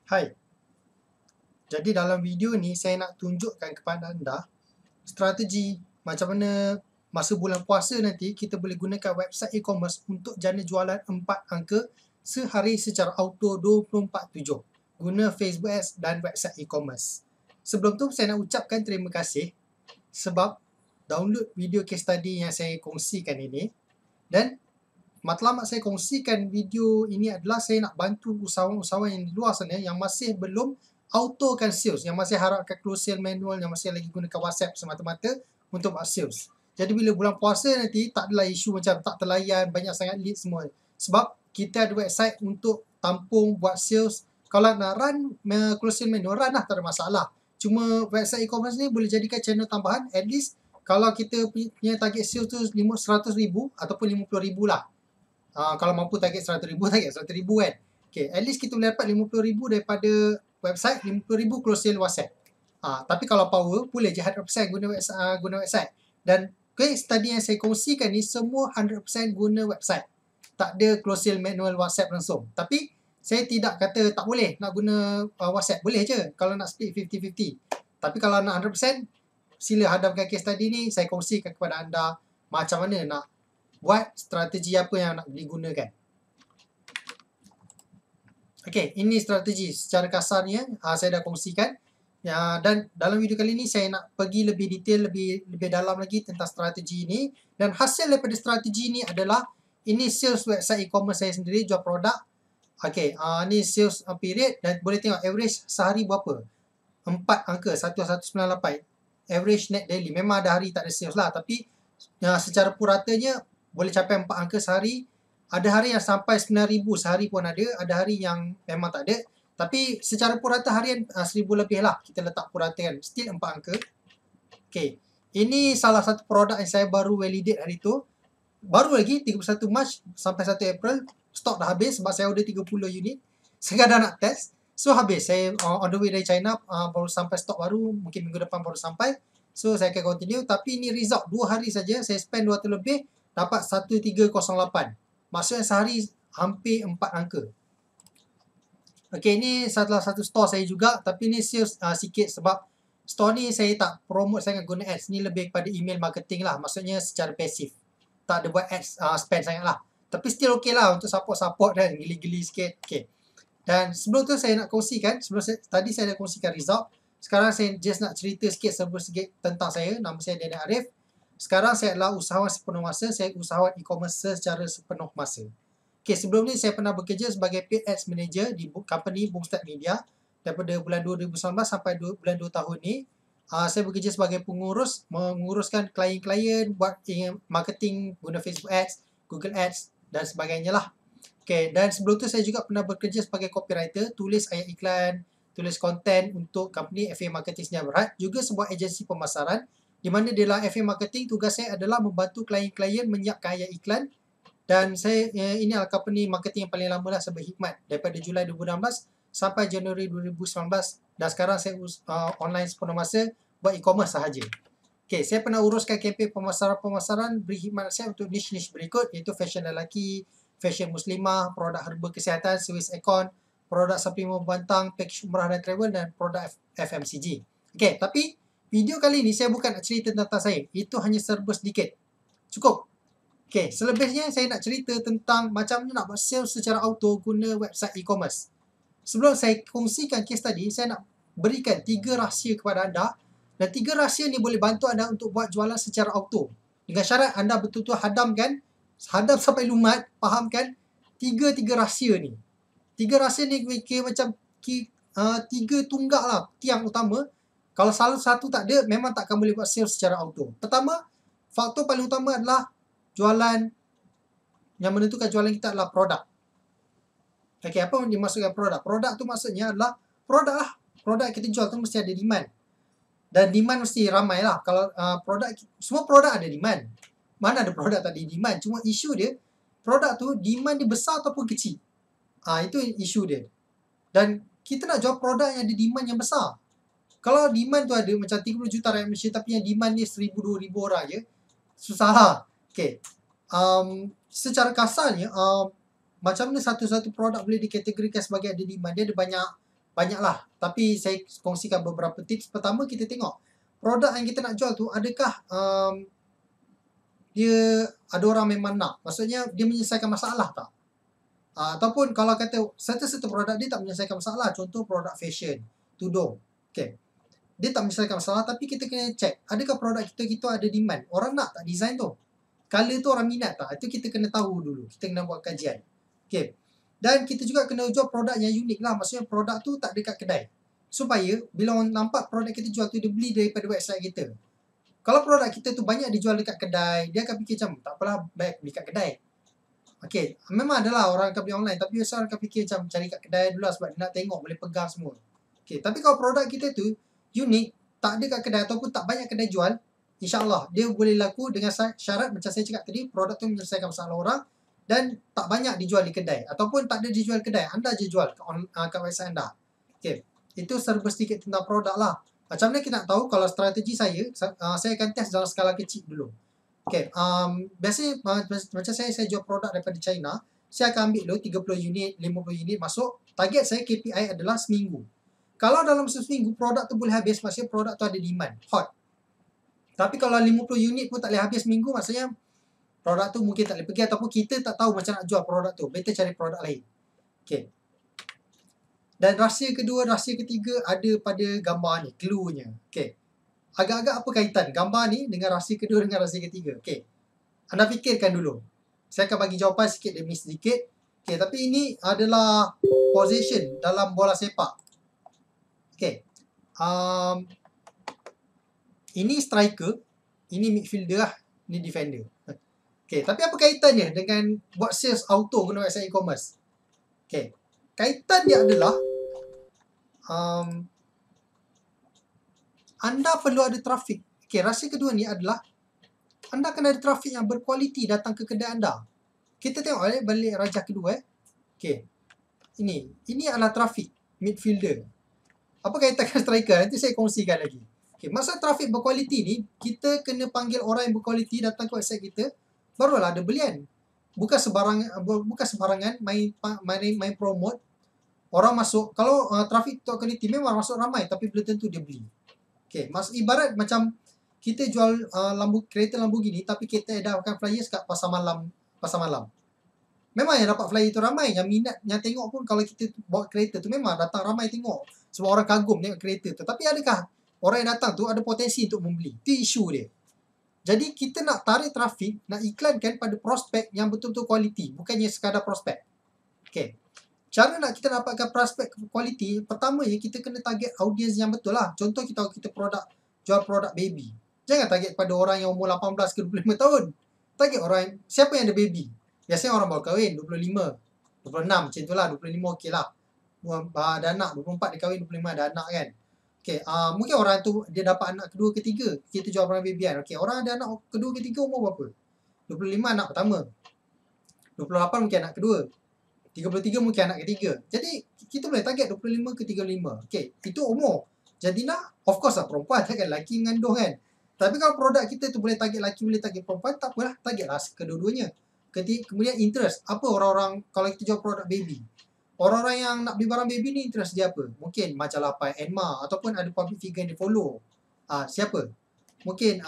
Hai, jadi dalam video ni saya nak tunjukkan kepada anda strategi macam mana masa bulan puasa nanti kita boleh gunakan website e-commerce untuk jana jualan 4 angka sehari secara auto 24/7 guna Facebook Ads dan website e-commerce. Sebelum tu saya nak ucapkan terima kasih sebab download video case study yang saya kongsikan ini, dan matlamat saya kongsikan video ini adalah saya nak bantu usahawan-usahawan yang di luar sana yang masih belum autokan sales, yang masih harapkan close sale manual, yang masih lagi gunakan WhatsApp semata-mata untuk buat sales. Jadi bila bulan puasa nanti tak adalah isu macam tak terlayan, banyak sangat lead semua. Sebab kita ada website untuk tampung buat sales. Kalau nak run close sale manual, run lah, tak ada masalah. Cuma website e-commerce ni boleh jadikan channel tambahan. At least kalau kita punya target sales tu 100,000 ataupun 50,000 lah. Kalau mampu target 100,000, target 100,000 kan. Okay, at least kita boleh dapat 50,000 daripada website, 50,000 close sale WhatsApp. Tapi kalau power, boleh je 100% guna website. Dan case study yang saya kongsikan ni semua 100% guna website. Tak ada close sale manual WhatsApp langsung. Tapi saya tidak kata tak boleh nak guna WhatsApp. Boleh je kalau nak split 50-50. Tapi kalau nak 100%, sila hadamkan case study ni. Saya kongsikan kepada anda macam mana nak buat strategi apa yang nak digunakan. Okey, ini strategi secara kasarnya saya dah kongsikan. Dan dalam video kali ini saya nak pergi lebih detail, lebih dalam lagi tentang strategi ini. Dan hasil daripada strategi ini adalah ini sales website e-commerce saya sendiri, jual produk. Okey, ni sales period dan boleh tengok average sehari berapa. 4 angka, 1198. Average net daily. Memang ada hari tak ada sales lah, tapi secara puratanya boleh capai 4 angka sehari. Ada hari yang sampai 9,000 sehari pun ada hari yang memang tak ada. Tapi secara purata harian 1,000 lebih lah kita letak purata kan. Still 4 angka. Okay, ini salah satu produk yang saya baru validate hari tu. Baru lagi 31 Mac sampai 1 April. Stok dah habis sebab saya order 30 unit. Sekadar nak test. So habis. Saya on the way dari China, baru sampai stok baru. Mungkin minggu depan baru sampai. So saya akan continue. Tapi ini result 2 hari saja. Saya spend 200 lebih. Dapat 1308. Maksudnya sehari hampir 4 angka. Okay, ini salah satu store saya juga. Tapi ni sales sikit sebab store ni saya tak promote sangat guna ads. Ni lebih kepada email marketing lah. Maksudnya secara pasif. Tak ada buat ads spend sangat lah. Tapi still okay lah untuk support dan geli-geli sikit. Okay. Dan sebelum tu saya nak kongsikan. Tadi saya dah kongsikan result. Sekarang saya just nak cerita sikit sedikit tentang saya. Nama saya Daniel Arif. Sekarang saya adalah usahawan sepenuh masa. Saya usahawan e-commerce secara sepenuh masa. Okay, sebelum ni saya pernah bekerja sebagai paid ads manager di company Boomstart Media. Daripada bulan 2019 sampai bulan 2 tahun ni. Saya bekerja sebagai pengurus. Menguruskan klien-klien. Buat marketing guna Facebook Ads, Google Ads dan sebagainya lah. Okay, dan sebelum tu saya juga pernah bekerja sebagai copywriter. Tulis ayat iklan, tulis konten untuk company FA Marketing Senyap Berhad. Juga sebuah agensi pemasaran. Di mana dalam FA Marketing tugas saya adalah membantu klien-klien menyiapkan ayat iklan. Dan saya ini adalah company marketing yang paling lama lah sebagai Hikmat. Daripada Julai 2016 sampai Januari 2019. Dan sekarang saya online sepenuh masa buat e-commerce sahaja. Okay, saya pernah uruskan kempen pemasaran beri khidmat saya untuk niche-niche berikut, iaitu fashion lelaki, fashion muslimah, produk herba kesihatan, servis aircon, produk suplemen bantang, package umrah dan travel, dan produk FMCG. Okay, tapi video kali ni saya bukan nak cerita tentang saya. Itu hanya serba sedikit. Cukup. Okay, selebihnya saya nak cerita tentang macam mana nak buat sales secara auto guna website e-commerce. Sebelum saya kongsikan case tadi, saya nak berikan 3 rahsia kepada anda. Dan 3 rahsia ni boleh bantu anda untuk buat jualan secara auto. Dengan syarat anda betul-betul hadam sampai lumat, fahamkan 3 rahsia ni. 3 rahsia ni kira macam 3 tunggak lah, tiang utama. Kalau salah satu tak ada, memang tak akan boleh buat sales secara auto. Pertama, faktor paling utama adalah jualan. Yang menentukan jualan kita adalah produk. Okay, apa yang dimaksudkan produk? Produk tu maksudnya adalah produk lah. Produk yang kita jual tu mesti ada demand. Dan demand mesti ramai lah. Kalau semua produk ada demand. Mana ada produk tak ada demand. Cuma isu dia, produk tu demand dia besar ataupun kecil. Itu isu dia. Dan kita nak jual produk yang ada demand yang besar. Kalau demand tu ada macam 30 juta rakyat Malaysia tapi yang demand ni 1,000-2,000 orang je, susah lah. Okay. Secara kasarnya, macam mana satu-satu produk boleh dikategorikan sebagai ada demand? Dia ada banyaklah. Tapi saya kongsikan beberapa tips. Pertama, kita tengok produk yang kita nak jual tu adakah dia ada orang memang nak. Maksudnya dia menyelesaikan masalah tak? Ataupun kalau kata serta-serta produk dia tak menyelesaikan masalah. Contoh produk fashion, tudung. Okay. Dia tak menyelesaikan masalah, tapi kita kena check adakah produk kita ada demand. Orang nak tak design tu? Color tu orang minat tak? Itu kita kena tahu dulu. Kita kena buat kajian. Okay. Dan kita juga kena jual produk yang unik lah. Maksudnya produk tu tak dekat kedai. Supaya bila orang nampak produk kita jual tu, dia beli daripada website kita. Kalau produk kita tu banyak dijual dekat kedai, dia akan fikir macam, tak apalah, baik beli kat kedai. Okay, memang adalah orang akan beli online, tapi biasa orang akan fikir macam cari kat kedai dulu lah sebab dia nak tengok, boleh pegang semua. Okay, tapi kalau produk kita tu unik, tak ada kat kedai ataupun tak banyak kedai jual, insyaAllah dia boleh laku dengan syarat macam saya cakap tadi, produk tu menyelesaikan masalah orang dan tak banyak dijual di kedai ataupun tak ada dijual kedai, anda je jual kat website anda. Okay, itu serba sedikit tentang produk lah. Macam mana kita nak tahu? Kalau strategi saya akan test dalam skala kecil dulu. Okay, biasanya macam saya jual produk daripada China, saya akan ambil dulu 30 unit, 50 unit masuk. Target saya KPI adalah seminggu. Kalau dalam seminggu produk tu boleh habis, maksudnya produk tu ada demand, hot. Tapi kalau 50 unit pun tak boleh habis seminggu, maksudnya produk tu mungkin tak boleh pergi ataupun kita tak tahu macam nak jual produk tu. Better cari produk lain. Okay. Dan rahsia kedua, rahsia ketiga ada pada gambar ni, clue-nya. Okay. Agak-agak apa kaitan gambar ni dengan rahsia kedua dengan rahsia ketiga? Okay. Anda fikirkan dulu. Saya akan bagi jawapan sikit demi sedikit. Okay, tapi ini adalah position dalam bola sepak. Okay. Ini striker, ini midfielder lah, ini defender. Okay, tapi apa kaitannya dengan buat sales auto guna website e-commerce? Okay. Kaitan dia adalah anda perlu ada trafik. Okay, rahsia kedua ni adalah anda kena ada trafik yang berkualiti datang ke kedai anda. Kita tengok balik rajah kedua. Okay. Ini adalah trafik midfielder. Apa kaitan dengan striker? Nanti saya kongsikan lagi. Okay, masa trafik berkualiti ni, kita kena panggil orang yang berkualiti datang ke website kita, barulah ada belian. Bukan sebarangan main promote. Orang masuk, kalau trafik tu kualiti memang masuk ramai, tapi belum tentu dia beli. Okay, ibarat macam kita jual kereta Lamborghini, tapi kita edarkan flyers kat pasar malam. Memang yang dapat flyer tu ramai, yang minat, yang tengok pun kalau kita bawa kereta tu memang datang ramai tengok. Semua orang kagum tengok kereta tu. Tapi adakah orang yang datang tu ada potensi untuk membeli? Itu isu dia. Jadi kita nak tarik trafik, nak iklankan pada prospek yang betul-betul kualiti, bukannya sekadar prospek. Okay. Cara nak kita dapatkan prospek kualiti, pertamanya kita kena target audiens yang betul lah. Contoh kita jual produk baby. Jangan target pada orang yang umur 18 ke 25 tahun. Target orang, siapa yang ada baby? Biasanya orang baru kahwin, 25, 26 macam tu lah, 25 okey lah. Ada anak, 24 dia kahwin, 25 ada anak kan. Okay, mungkin orang tu dia dapat anak kedua, ketiga. Kita jual barang baby kan. Okay, orang ada anak kedua, ketiga umur berapa? 25 anak pertama. 28 mungkin anak kedua. 33 mungkin anak ketiga. Jadi kita boleh target 25 ke 35. Okay, itu umur. Jadi of course lah perempuan, takkan lelaki mengandung kan. Tapi kalau produk kita tu boleh target lelaki, boleh target perempuan, tak apalah, target lah kedua-duanya. Kemudian interest. Apa orang-orang kalau kita jual produk baby? Orang-orang yang nak beli barang baby ni interest dia apa? Mungkin majalah Pai Enma ataupun ada public figure yang dia follow. Siapa? Mungkin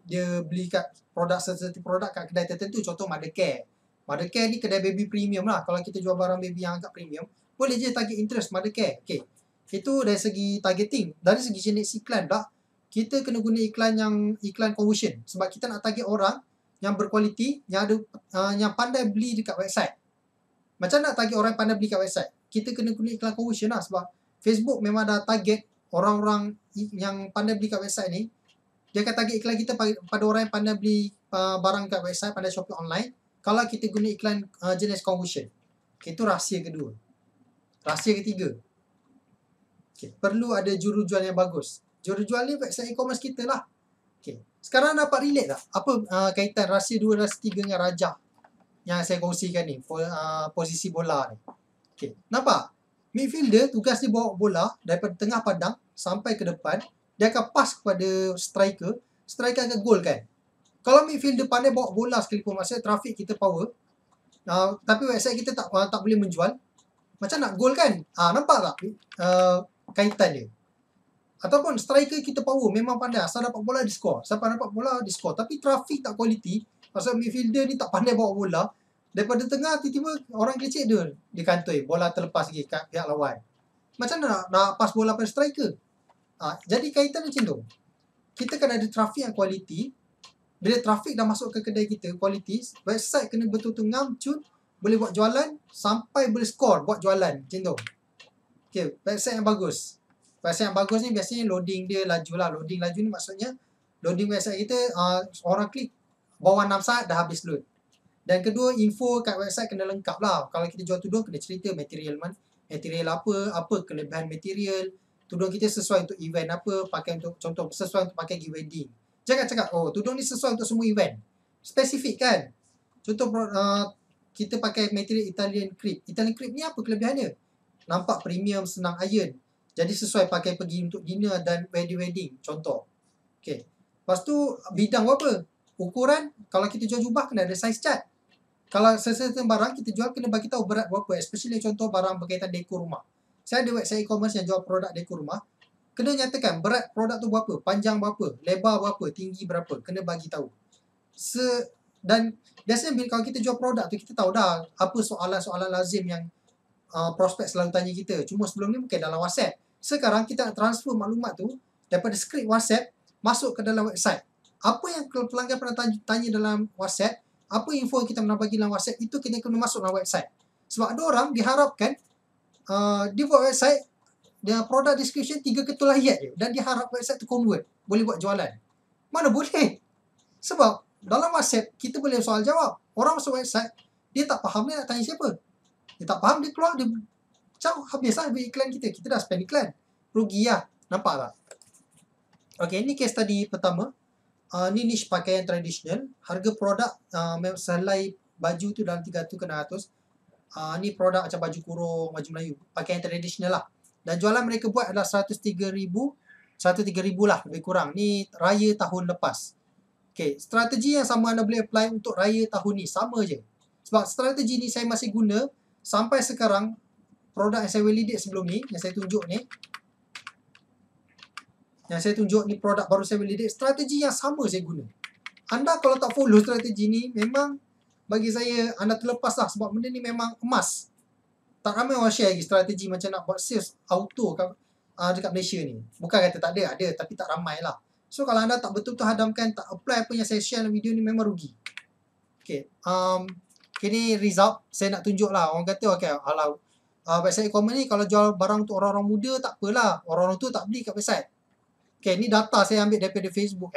dia beli kat seperti produk kat kedai tertentu, contoh Mothercare. Mothercare ni kedai baby premium lah. Kalau kita jual barang baby yang agak premium, boleh je target interest Mothercare. Okay. Itu dari segi targeting. Dari segi jenis iklan pula, kita kena guna iklan conversion. Sebab kita nak target orang yang berkualiti, yang ada yang pandai beli dekat website. Macam nak target orang yang pandai beli kat website? Kita kena guna iklan conversion lah. Sebab Facebook memang dah target orang-orang yang pandai beli kat website ni. Dia akan target iklan kita pada orang yang pandai beli barang kat website, pandai shopping online. Kalau kita guna iklan jenis conversion. Okay, itu rahsia kedua. Rahsia ketiga. Okay, perlu ada jurujual yang bagus. Jurujual ni website e-commerce kita lah. Okay. Sekarang dapat relate tak? Apa kaitan rahsia 2, rahsia 3 dengan rajah yang saya kongsikan ni, posisi bola ni. Okay. Nampak? Midfielder tugas dia bawa bola daripada tengah padang sampai ke depan. Dia akan pass kepada striker. Striker akan gol kan? Kalau midfielder pandai bawa bola sekalipun, maksudnya trafik kita power, tapi website kita tak boleh menjual, Macam nak gol kan? Nampak tak kaitan dia? Ataupun striker kita power, memang pandai. Asal dapat bola, dia score. Siapa dapat bola, dia score. Tapi traffic tak quality. Pasal midfielder ni tak pandai bawa bola. Daripada tengah, tiba-tiba orang kecil dia kantoi. Bola terlepas lagi kat pihak lawan. Macam mana nak pass bola pada striker? Jadi kaitan macam tu. Kita kena ada traffic yang quality. Bila traffic dah masuk ke kedai kita, quality, website kena betul-betul ngam, cun, boleh buat jualan, sampai boleh score, buat jualan. Macam tu. Okay, website yang bagus. Website yang bagus ni biasanya loading dia laju lah. Loading laju ni maksudnya, loading website kita, orang klik, bawah 6 saat dah habis load. Dan kedua, info kat website kena lengkap lah. Kalau kita jual tudung, kena cerita material apa kelebihan material, tudung kita sesuai untuk event apa, pakai untuk, contoh, sesuai untuk pakai pergi wedding. Jangan cakap, tudung ni sesuai untuk semua event. Spesifik kan? Contoh, kita pakai material Italian crepe. Italian crepe ni apa kelebihannya? Nampak premium, senang iron. Jadi sesuai pakai pergi untuk dinner dan wedding. Contoh. Okay. Lepas tu, bidang apa? Ukuran, kalau kita jual jubah, kena ada size chart. Kalau sesuatu barang kita jual, kena bagi tahu berat berapa. Especially contoh barang berkaitan dekor rumah. Saya ada website e-commerce yang jual produk dekor rumah. Kena nyatakan berat produk tu berapa, panjang berapa, lebar berapa, tinggi berapa. Kena bagi tahu. Dan biasanya kalau kita jual produk tu, kita tahu dah apa soalan-soalan lazim yang prospek selalu tanya kita. Cuma sebelum ni mungkin dalam WhatsApp. Sekarang kita nak transfer maklumat tu daripada skrip WhatsApp masuk ke dalam website. Apa yang pelanggan pernah tanya dalam WhatsApp, apa info yang kita nak bagi dalam WhatsApp, itu kita kena masuk dalam website. Sebab ada orang diharapkan dia buat website, dia produk description 3 ketul ayat je, dan dia harap website tu convert, boleh buat jualan. Mana boleh? Sebab dalam WhatsApp kita boleh soal jawab. Orang masuk website, dia tak faham, dia nak tanya siapa. Dia tak faham, dia keluar, dia habis lah iklan kita. Kita dah spend iklan, rugi lah. Nampak tak? Okay, ni case study pertama. Ni niche pakaian tradisional. Harga produk selai baju tu dalam 300 ke 600. Ni produk macam baju kurung, baju Melayu, pakaian tradisional lah. Dan jualan mereka buat adalah 103,000 lah lebih kurang. Ni raya tahun lepas. Okay, strategi yang sama anda boleh apply untuk raya tahun ni. Sama je. Sebab strategi ni saya masih guna sampai sekarang. Produk yang saya validate sebelum ni, yang saya tunjuk ni. Yang saya tunjuk ni produk baru saya validate. Strategi yang sama saya guna. Anda kalau tak follow strategi ni, memang bagi saya anda terlepas lah. Sebab benda ni memang emas. Tak ramai orang share lagi strategi macam nak buat sales auto dekat Malaysia ni. Bukan kata tak ada, tapi tak ramai lah. So kalau anda tak betul-betul hadamkan, tak apply apa yang saya share dalam video ni, memang rugi. Okay, ni result saya nak tunjuk lah. Orang kata okay, website e-commerce ni kalau jual barang untuk orang-orang muda tak apalah, orang-orang tu tak beli kat website. Okay, ni data saya ambil daripada Facebook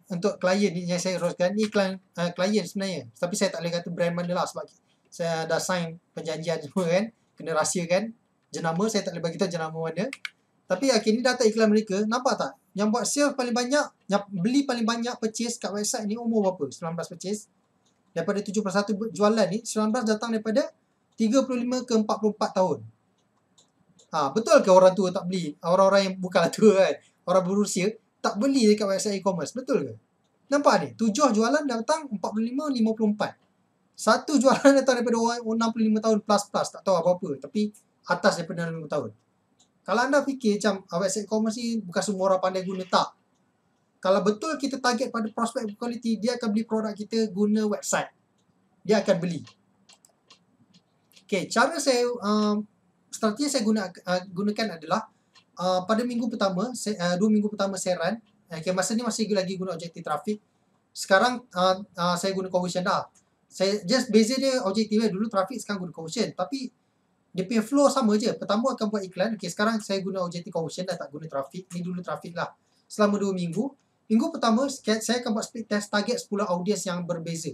untuk klien ni yang saya uruskan. Ni klien sebenarnya, tapi saya tak boleh kata brand mana lah sebab saya dah sign perjanjian semua kan, kena rahsiakan jenama, saya tak boleh bagi tahu jenama mana. Tapi ni data iklan mereka. Nampak tak? Yang buat sale paling banyak, yang beli paling banyak purchase kat website ni umur berapa? 19 purchase. Daripada 71 jualan ni, 19 datang daripada 35 ke 44 tahun. Betul ke orang tua tak beli? Orang-orang yang bukanlah tua kan, orang berusia tak beli dekat website e-commerce. Betul ke? Nampak ni? 7 jualan datang 45, 54. Satu jualan datang daripada orang 65 tahun plus, tak tahu apa-apa, tapi atas daripada 65 tahun. Kalau anda fikir macam website e-commerce ni bukan semua orang pandai guna, tak. Kalau betul kita target pada prospek berkualiti, dia akan beli produk kita guna website. Dia akan beli. Okay, cara saya, strategi saya gunakan adalah pada minggu pertama, 2 minggu pertama saya run. Okay, masa ni masih lagi guna objektif traffic. Sekarang saya guna conversion dah. Saya just beza dia objektif dulu traffic, sekarang guna conversion. Tapi dia punya flow sama je. Pertama akan buat iklan. Okay, sekarang saya guna objektif conversion dah, tak guna traffic. Ni dulu traffic lah. Selama 2 minggu. Minggu pertama saya akan buat split test, target 10 audience yang berbeza.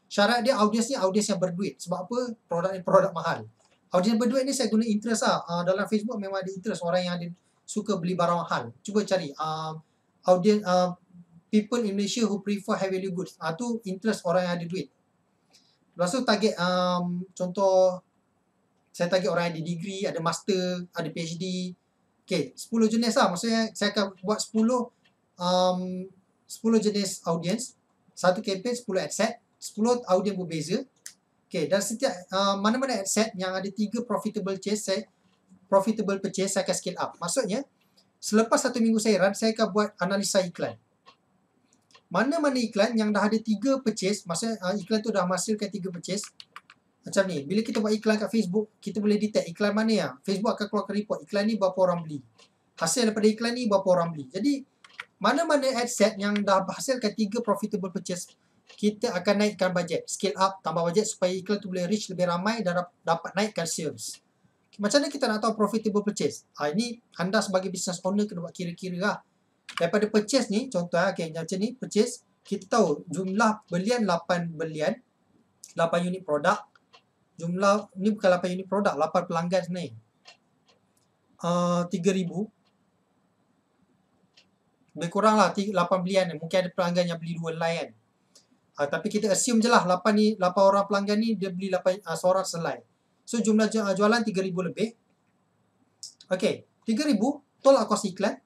Syarat dia audience ni audience yang berduit. Sebab apa? Produk ni produk mahal. Audience berduit ni saya guna interest lah. Dalam Facebook memang ada interest orang yang ada suka beli barang mahal. Cuba cari audience people in Malaysia who prefer high value goods. Tu interest orang yang ada duit. Lepas tu target contoh saya target orang yang ada degree, ada master, ada PhD. Okay, 10 jenis lah. Maksudnya saya akan buat 10 jenis audience. Satu campaign 10 ad set, 10 audience berbeza. Okay, dan setiap mana-mana ad set yang ada 3 profitable purchase, saya akan scale up. Maksudnya, selepas 1 minggu saya run, saya akan buat analisa iklan. Mana-mana iklan yang dah ada 3 purchase, maksudnya iklan tu dah menghasilkan 3 purchase. Macam ni, bila kita buat iklan kat Facebook, kita boleh detect iklan mana yang Facebook akan keluarkan report, iklan ni berapa orang beli. Hasil daripada iklan ni berapa orang beli. Jadi, mana-mana ad set yang dah hasilkan 3 profitable purchase, kita akan naikkan bajet, scale up, tambah bajet supaya iklan tu boleh reach lebih ramai dan dapat naikkan sales. Macam mana kita nak tahu profitable purchase? Ini anda sebagai business owner kena buat kira-kira lah. Daripada purchase ni, contoh okay, macam ni, purchase, kita tahu jumlah belian 8 belian, 8 unit produk. Jumlah, ni bukan 8 unit produk, 8 pelanggan sebenarnya. 3,000. Lebih kurang lah 8 belian. Mungkin ada pelanggan yang beli 2 helai kan. Tapi kita assume je lah 8 orang pelanggan ni dia beli 1 orang selai. So jumlah jualan 3,000 lebih. Okay, 3,000 tolak kos iklan,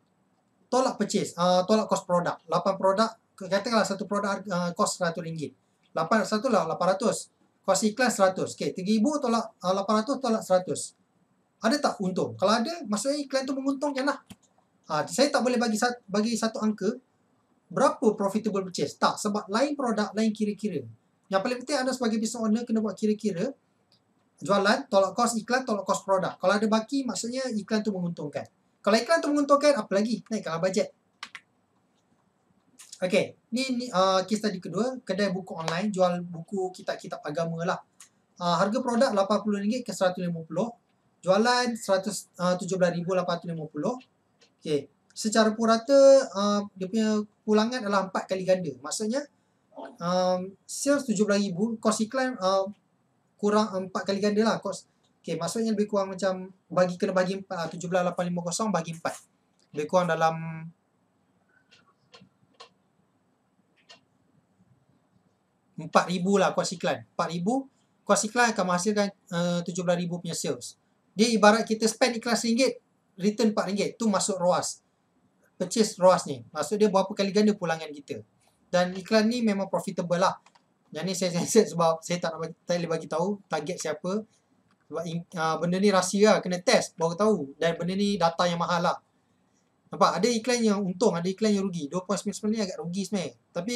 tolak purchase, tolak kos produk. 8 produk, katakanlah satu produk kos RM100. 1 lah 800. Kos iklan 100. Okay, 3,000 tolak 800 tolak 100. Ada tak untung? Kalau ada, maksudnya iklan tu menguntungkan lah. Saya tak boleh bagi satu angka berapa profitable purchase. Tak, sebab lain produk, lain kira-kira. Yang paling penting anda sebagai business owner kena buat kira-kira. Jualan, tolak kos iklan, tolak kos produk. Kalau ada baki, maksudnya iklan tu menguntungkan. Kalau iklan tu menguntungkan, apa lagi? Naikkanlah bajet. Okay, ni case study kedua. Kedai buku online, jual buku kitab-kitab agama lah. Harga produk RM80 ke RM150. Jualan RM117,850. Okay, secara purata dia punya pulangan adalah 4 kali ganda. Maksudnya sales 17,000, kos iklan kurang 4 kali ganda lah kos. Okay, maksudnya lebih kurang macam kena bagi 4, 17,850 bagi 4. Lebih kurang dalam 4,000 lah kos iklan. 4,000 kos iklan akan menghasilkan 17,000 punya sales. Dia ibarat kita spend iklan RM1, return RM4. Tu masuk ROAS. Purchase ROAS ni. Maksud dia berapa kali ganda pulangan kita. Dan iklan ni memang profitable lah. Yang ni saya set sebab saya tak boleh bagi tahu target siapa. Sebab benda ni rahsia lah. Kena test baru tahu. Dan benda ni data yang mahal lah. Nampak? Ada iklan yang untung, ada iklan yang rugi. 2.99 ni agak rugi sebenarnya. Tapi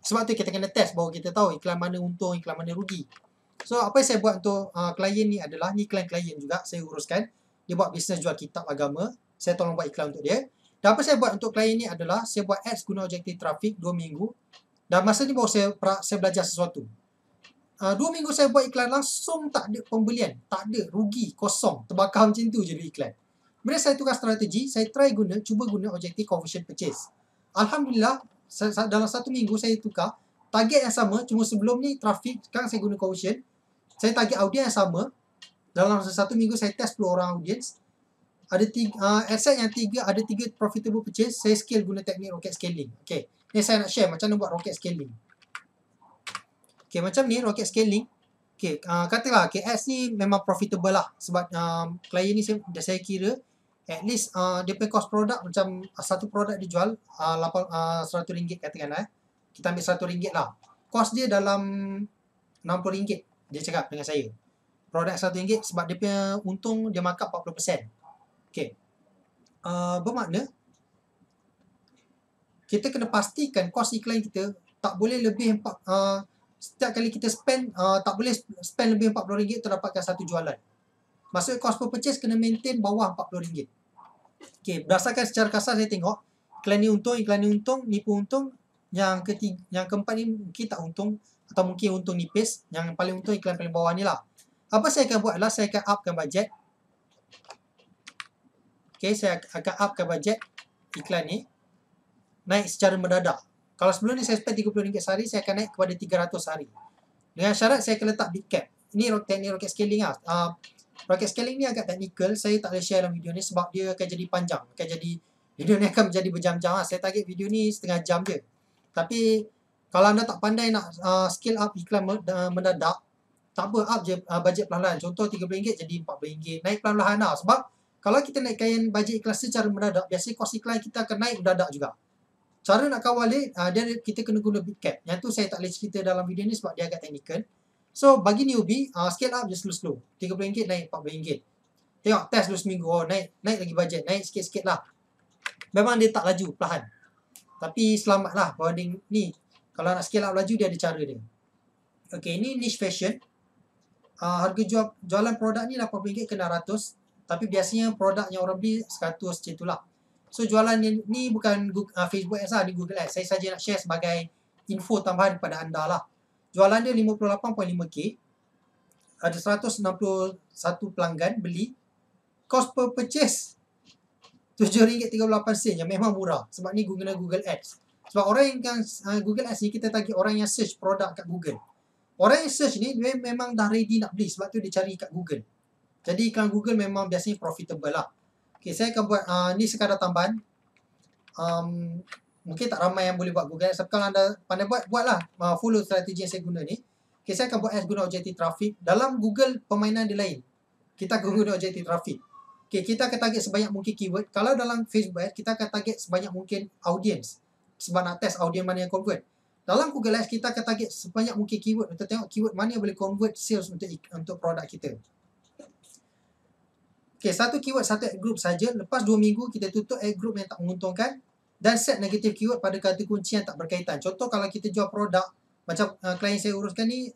sebab tu kita kena test baru kita tahu iklan mana untung, iklan mana rugi. So apa yang saya buat untuk klien ni adalah, ni klien juga saya uruskan. Dia buat bisnes jual kitab agama. Saya tolong buat iklan untuk dia. Dan apa saya buat untuk klien ni adalah saya buat ads guna objektif trafik 2 minggu. Dan masa ni baru saya belajar sesuatu. 2 minggu saya buat iklan langsung tak ada pembelian. Tak ada, rugi, kosong. Terbakar macam tu je iklan. Bila saya tukar strategi, saya cuba guna objektif conversion purchase. Alhamdulillah, dalam 1 minggu saya tukar. Target yang sama, cuma sebelum ni trafik, sekarang saya guna conversion. Saya target audiens yang sama. Dalam 1 minggu saya test 10 orang audiens. Ada asset yang 3, ada 3 profitable purchase. Saya scale guna teknik rocket scaling. Okay, ni saya nak share macam mana buat rocket scaling. Okay, macam ni rocket scaling. Okay, katalah ads ni memang profitable lah. Sebab klien ni saya kira at least dia punya cost produk macam satu produk dia jual RM100 katakanlah. Kita ambil RM100 lah. Cost dia dalam RM60 dia cakap dengan saya. Produk RM100 sebab dia punya untung dia markup 40%. Okay. Bermakna kita kena pastikan kos iklan kita tak boleh lebih setiap kali kita spend tak boleh spend lebih RM40 untuk dapatkan satu jualan. Maksudnya cost per purchase kena maintain bawah RM40. Okay, berdasarkan secara kasar saya tengok iklan ni untung, ni pun untung. Yang keempat ni mungkin tak untung atau mungkin untung nipis. Yang paling untung iklan paling bawah ni lah. Apa saya akan buat adalah saya akan upkan bajet. Okay, saya akan upkan bajet iklan ni. Naik secara mendadak. Kalau sebelum ni saya spend RM30 sehari, saya akan naik kepada RM300 sehari. Dengan syarat saya akan letak big cap. Ini teknik rocket scaling lah. Rocket scaling ni agak technical. Saya tak boleh share dalam video ni sebab dia akan jadi panjang. Video ni akan menjadi berjam-jam lah. Saya target video ni setengah jam je. Tapi kalau anda tak pandai nak scale up iklan mendadak, tak apa, up je bajet perlahan-lahan. Contoh RM30 jadi RM40. Naik perlahan-lahan lah. Sebab kalau kita naikkan bajet iklan secara mendadak, biasanya kos iklan kita akan naik mendadak juga. Cara nak kawal dia, kita kena guna big cap. Yang tu saya tak boleh cerita dalam video ni sebab dia agak technical. So bagi newbie, scale up je slow-slow. RM30 naik RM40. Tengok test dulu seminggu, naik lagi bajet, naik sikit-sikit lah. Memang dia tak laju, perlahan. Tapi selamatlah boarding ni. Kalau nak scale up laju, dia ada cara dia. Okay, ni niche fashion. Harga jualan produk ni RM80 ke RM600. Tapi biasanya produk yang orang beli 100 macam itulah. So jualan ni bukan Facebook Ads lah, ni Google Ads. Saya saja nak share sebagai info tambahan kepada anda lah. Jualan dia RM58.5K. Ada 161 pelanggan beli. Cost per purchase RM7.38 yang memang murah. Sebab ni guna Google Ads. Sebab orang yang Google Ads ni kita target orang yang search produk kat Google. Orang yang search ni dia memang dah ready nak beli. Sebab tu dia cari kat Google. Jadi iklan Google memang biasanya profitable lah. Okay, saya akan buat ni sekadar tambahan. Mungkin tak ramai yang boleh buat Google Ads. Kalau anda pandai buatlah. Follow strategi yang saya guna ni. Okay, saya akan buat ads guna objektif trafik. Dalam Google permainan dia lain. Kita akan guna objektif trafik. Okay, kita akan target sebanyak mungkin keyword. Kalau dalam Facebook Ads, kita akan target sebanyak mungkin audience. Sebab nak test audience mana yang convert. Dalam Google Ads, kita akan target sebanyak mungkin keyword untuk tengok keyword mana yang boleh convert sales untuk produk kita. Okay, satu keyword, satu ad group saja. Lepas 2 minggu, kita tutup ad group yang tak menguntungkan dan set negatif keyword pada kata kunci yang tak berkaitan. Contoh kalau kita jual produk, macam klien saya uruskan ni,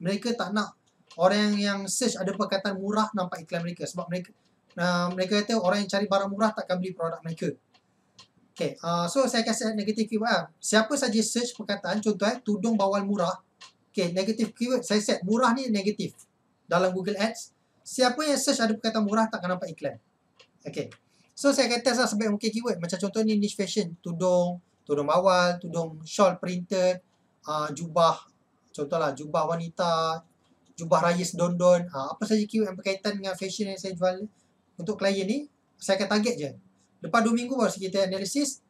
mereka tak nak orang yang search ada perkataan murah nampak iklan mereka. Sebab mereka kata orang yang cari barang murah takkan beli produk mereka. Okay, so saya akan set negatif keyword lah. Siapa saja search perkataan, contoh tudung bawal murah. Okay, negatif keyword saya set murah ni negatif dalam Google Ads. Siapa yang search ada perkataan murah takkan nampak iklan. Okay, so saya akan test lah sebaik mungkin keyword. Macam contoh ni niche fashion, tudung bawal, tudung shawl printed, jubah, contohlah jubah wanita, jubah raya sedondon, apa saja keyword yang berkaitan dengan fashion yang saya jual untuk klien ni, saya akan target je. Lepas 2 minggu baru kita analisis.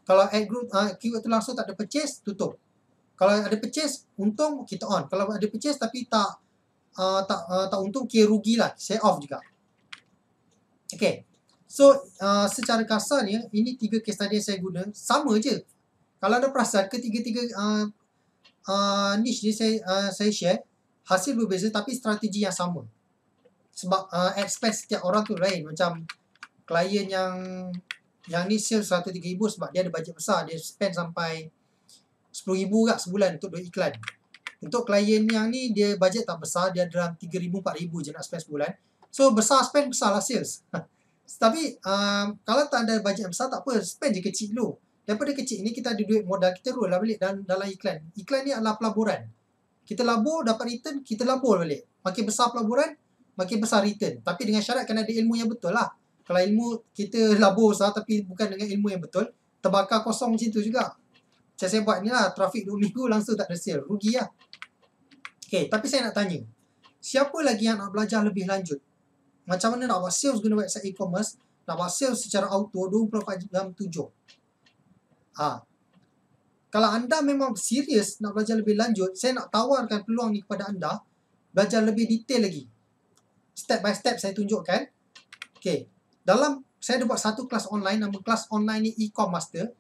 Kalau ad group keyword tu langsung tak ada purchase, tutup. Kalau ada purchase, untung kita on. Kalau ada purchase tapi tak untung, kira rugilah, saya off juga. Okay, so secara kasarnya ini 3 case study yang saya guna sama je. Kalau anda perasan ketiga-tiga niche ni saya share, hasil berbeza tapi strategi yang sama. Sebab ad spend setiap orang tu lain. Macam klien yang ni sales RM103,000 sebab dia ada bajet besar, dia spend sampai RM10,000 kat sebulan untuk duit iklan. Untuk klien yang ni dia bajet tak besar, dia dalam RM3,000-4,000 je nak spend sebulan. So besar spend, besar lah sales. Tapi kalau tak ada bajet besar tak apa, spend je kecil dulu. Daripada kecil ni kita ada duit modal, kita roll lah balik dalam iklan. Iklan ni adalah pelaburan. Kita labur, dapat return, kita labur balik. Makin besar pelaburan, makin besar return. Tapi dengan syarat kena ada ilmu yang betul lah. Kalau ilmu kita labur besar tapi bukan dengan ilmu yang betul, terbakar kosong macam tu juga. Macam saya buat ni lah, trafik 2 minggu langsung tak ada sale. Rugi lah. Okay, tapi saya nak tanya. Siapa lagi yang nak belajar lebih lanjut? Macam mana nak buat sales guna website e-commerce, nak buat sales secara auto 24 jam 7. Kalau anda memang serius nak belajar lebih lanjut, saya nak tawarkan peluang ni kepada anda, belajar lebih detail lagi. Step by step saya tunjukkan. Okay, saya ada buat satu kelas online, nama kelas online ni e-com master.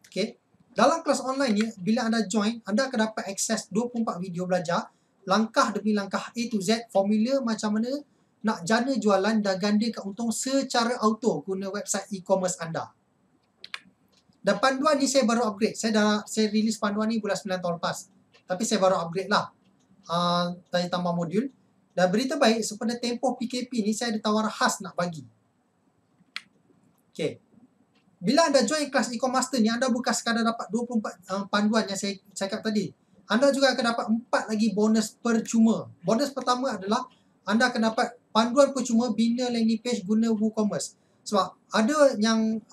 Okay, dalam kelas online ni, bila anda join, anda akan dapat akses 24 video belajar, langkah demi langkah A to Z, formula macam mana nak jana jualan dan gandakan untung secara auto guna website e-commerce anda. Dan panduan ni saya baru upgrade. Saya release panduan ni bulan 9 tahun lepas. Tapi saya baru upgrade lah. Saya tambah modul. Dan berita baik, sepanjang tempoh PKP ni saya ada tawaran khas nak bagi. Okay. Bila anda join kelas e-com master ni, anda bukan sekadar dapat 24 panduan yang saya cakap tadi. Anda juga akan dapat 4 lagi bonus percuma. Bonus pertama adalah anda akan dapat panduan percuma bina landing page guna WooCommerce. Sebab ada yang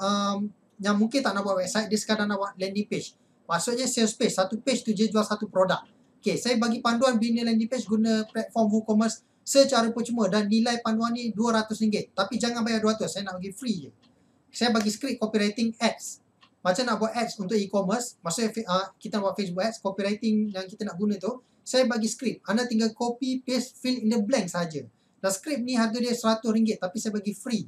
mungkin tak nak buat website, dia sekadar nak buat landing page. Maksudnya sales page, satu page tu je jual satu produk. Okay, saya bagi panduan bina landing page guna platform WooCommerce secara percuma dan nilai panduan ni RM200. Tapi jangan bayar 200, saya nak bagi free je. Saya bagi skrip copywriting ads. Macam nak buat ads untuk e-commerce, maksudnya kita buat Facebook ads, copywriting yang kita nak guna tu, saya bagi skrip. Anda tinggal copy, paste, fill in the blank saja. Dan skrip ni harga dia RM100 tapi saya bagi free.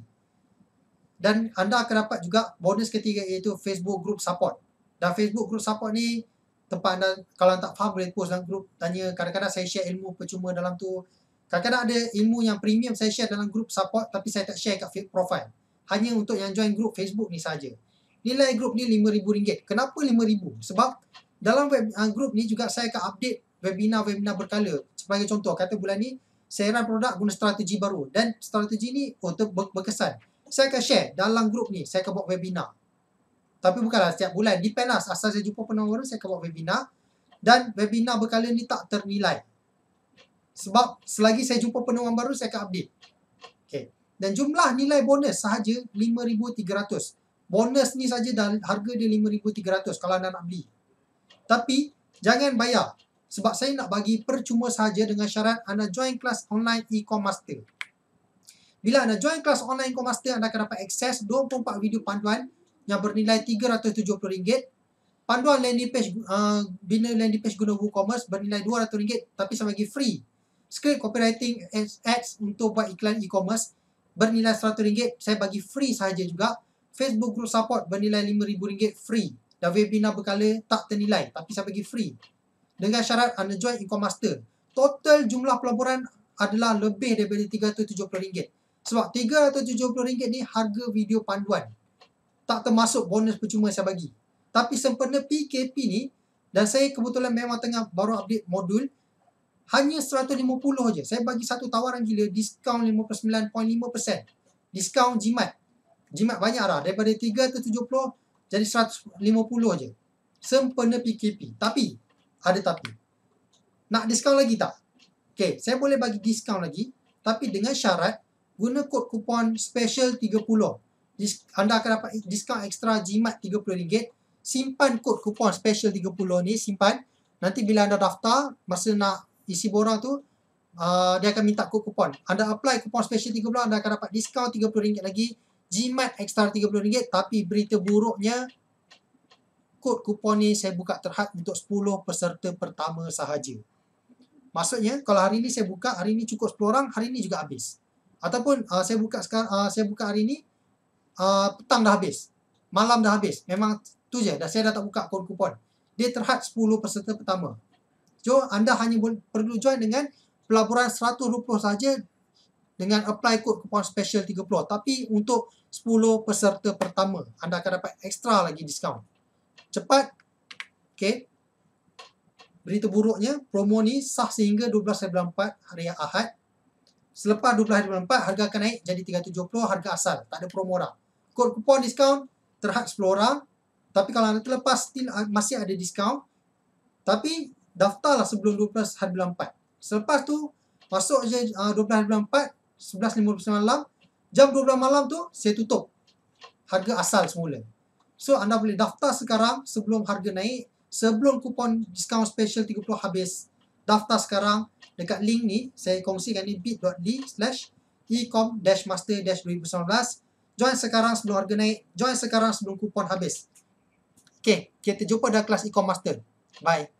Dan anda akan dapat juga bonus ketiga iaitu Facebook Group Support. Dan Facebook Group Support ni tempat anda, kalau anda tak faham boleh post dalam grup, tanya. Kadang-kadang saya share ilmu percuma dalam tu. Kadang-kadang ada ilmu yang premium saya share dalam grup support, tapi saya tak share kat profile. Hanya untuk yang join grup Facebook ni saja. Nilai grup ni RM5,000. Kenapa RM5,000? Sebab dalam grup ni juga saya akan update webinar-webinar berkala. Sebagai contoh, kata bulan ni saya run produk guna strategi baru, dan strategi ni berkesan. Saya akan share dalam grup ni, saya akan buat webinar. Tapi bukanlah setiap bulan, depend lah. Asal saya jumpa penemuan baru, saya akan buat webinar. Dan webinar berkala ni tak ternilai. Sebab selagi saya jumpa penemuan baru, saya akan update. Okay. Dan jumlah nilai bonus sahaja RM5,300. Bonus ni saja dan harga dia RM5,300 kalau anda nak beli. Tapi jangan bayar. Sebab saya nak bagi percuma sahaja dengan syarat anda join kelas online e-com master. Bila anda join kelas online e-com master, anda akan dapat akses 24 video panduan yang bernilai RM370. Panduan landing page, bina landing page guna WooCommerce bernilai RM200, tapi saya bagi free. Script copywriting ads untuk buat iklan e-commerce bernilai RM100, saya bagi free sahaja juga. Facebook group support bernilai RM5,000 free. Dan webinar berkala tak ternilai, tapi saya bagi free. Dengan syarat anda join e-com master. Total jumlah pelaburan adalah lebih daripada RM370. Sebab RM370 ni harga video panduan. Tak termasuk bonus percuma saya bagi. Tapi sempena PKP ni, dan saya kebetulan memang tengah baru update modul, hanya 150 je. Saya bagi satu tawaran gila, diskaun 59.5%. Diskaun jimat. Jimat banyak lah. Daripada 370 jadi 150 je. Sempena PKP. Tapi, ada tapi. Nak diskaun lagi tak? Okay, saya boleh bagi diskaun lagi. Tapi dengan syarat, guna kod kupon special 30. Anda akan dapat diskaun ekstra jimat RM30. Simpan kod kupon special 30 ni, simpan. Nanti bila anda daftar, masa nak isi borang tu, dia akan minta kod kupon. Anda apply kupon special 30, anda akan dapat diskaun RM30 lagi. Jimat ekstra RM30, tapi berita buruknya, kod kupon ni saya buka terhad untuk 10 peserta pertama sahaja. Maksudnya, kalau hari ni saya buka, hari ni cukup 10 orang, hari ni juga habis. Ataupun saya buka sekarang, saya buka hari ni, petang dah habis. Malam dah habis. Memang tu je. Dan saya dah tak buka kod kupon. Dia terhad 10 peserta pertama. So, anda hanya perlu join dengan pelaburan RM100 saja dengan apply kod kupon special 30. Tapi untuk 10 peserta pertama, anda akan dapat ekstra lagi diskaun. Cepat. Okay. Berita buruknya, promo ni sah sehingga 12 hari bulan 4, hari Ahad. Selepas 12 hari bulan 4, harga akan naik jadi RM370, harga asal. Tak ada promo dah. Kod kupon diskaun terhad 10 orang. Tapi kalau anda terlepas, still masih ada diskaun. Tapi daftarlah sebelum 12 hari bulan 4. Selepas tu, masuk je 12 hari bulan 4, 11.59 malam. Jam 12 malam tu, saya tutup harga asal semula. So, anda boleh daftar sekarang sebelum harga naik. Sebelum kupon diskaun special 30 habis. Daftar sekarang. Dekat link ni, saya kongsikan ni bit.ly/ecom-master-2019. Join sekarang sebelum harga naik. Join sekarang sebelum kupon habis. Okay, kita jumpa dalam kelas e-com master. Bye.